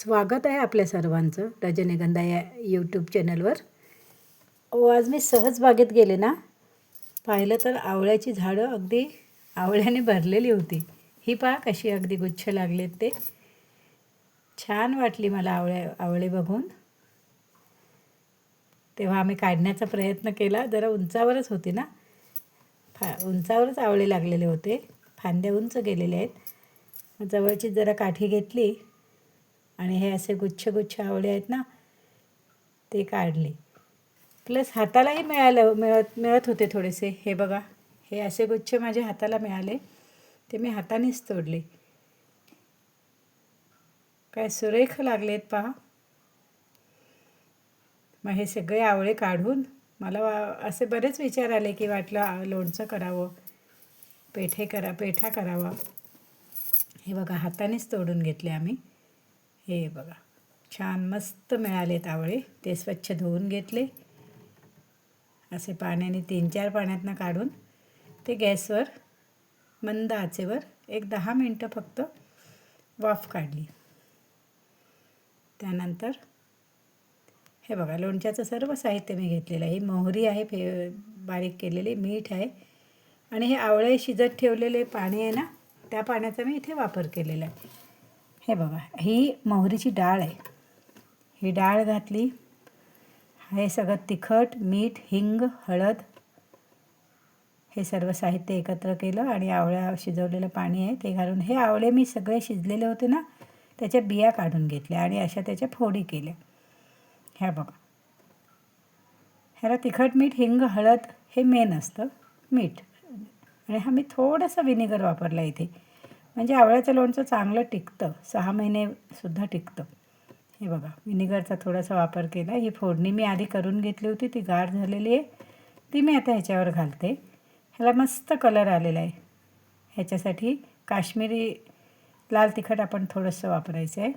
स्वागत आहे आपल्या सर्वांचं रजनीगंधा या यूट्यूब चॅनलवर. आज मी सहज बागेत गेले ना, पाहिलं तर आवळ्याची झाडं अगदी आवळ्याने भरलेली होती. ही पहा कशी अगदी गुच्छ लागलेत ते. छान वाटली मला आवळे बघून. तेव्हा आम्ही काढण्याचा प्रयत्न केला. जरा उंचावरच होती ना, उंचावरच आवळे लागलेले होते. फांद्या उंच गेलेले आहेत. जवळची जरा काठी घेतली आणि हे असे गुच्छ आवळे आहेत ना, ते काढले. प्लस हातालाही मिळत होते थोडेसे. हे बघा, हे असे गुच्छ माझ्या हाताला मिळाले. ते मी हातानेच तोडले. काय सुरेख लागलेत पहा. मग हे सगळे आवळे काढून मला असे बरेच विचार आले की वाटलं लोणचं करावं, पेठा करावा. हे बघा, हातानेच तोडून घेतले आम्ही. हे बघा, छान मस्त मिळालेत आवळे. ते स्वच्छ धुवून घेतले. असे पाण्याने 3-4 पाण्यातनं काढून ते गॅसवर मंद आचेवर एक 10 मिनटं फक्त वाफ काढली. त्यानंतर हे बघा, लोणच्याचं सर्व साहित्य मी घेतलेलं आहे. मोहरी आहे बारीक केलेली, मीठ आहे आणि हे आवळे शिजत ठेवलेले पाणी आहे ना, त्या पाण्याचा मी इथे वापर केलेला आहे. हे बघा, ही मोहरीची डाळ आहे. ही डाळ घातली. हे सगळं तिखट, मीठ, हिंग, हळद हे सर्व साहित्य एकत्र केलं आणि आवळ्या शिजवलेलं पाणी आहे ते घालून हे आवळे मी सगळे शिजलेले होते ना, त्याच्या बिया काढून घेतल्या आणि अशा त्याच्या फोडी केल्या. ह्या बघा, ह्याला तिखट, मीठ, हिंग, हळद हे मेन असतं. मीठ आणि हा मी थोडंसं विनेगर वापरला इथे, म्हणजे आवळ्याचं लोणचं चांगलं टिकतं, 6 महिनेसुद्धा टिकतं. हे बघा, विनेगरचा थोडासा वापर केला. ही फोडणी मी आधी करून घेतली होती, ती गाढ झालेली आहे. ती मी आता ह्याच्यावर घालते. ह्याला मस्त कलर आलेला आहे. ह्याच्यासाठी काश्मीरी लाल तिखट आपण थोडंसं वापरायचं आहे.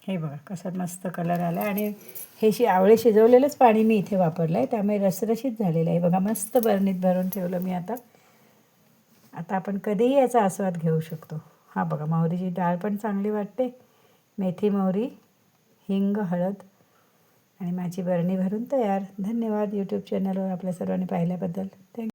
हे बघा, कसं मस्त कलर आला आणि हे आवळे शिजवलेलंच पाणी मी इथे वापरलं आहे, त्यामुळे रसरशीत झालेलं आहे. बघा, मस्त बरणीत भरून ठेवलं मी. आता आपण कधीही याचा आस्वाद घेऊ शकतो. हा बघा, मोहरीची डाळ पण चांगली वाटते, मेथी, मोहरी, हिंग, हळद आणि माझी बरणी भरून तयार. धन्यवाद यूट्यूब चॅनलवर आपल्या सर्वांनी पाहिल्याबद्दल. थँक्यू.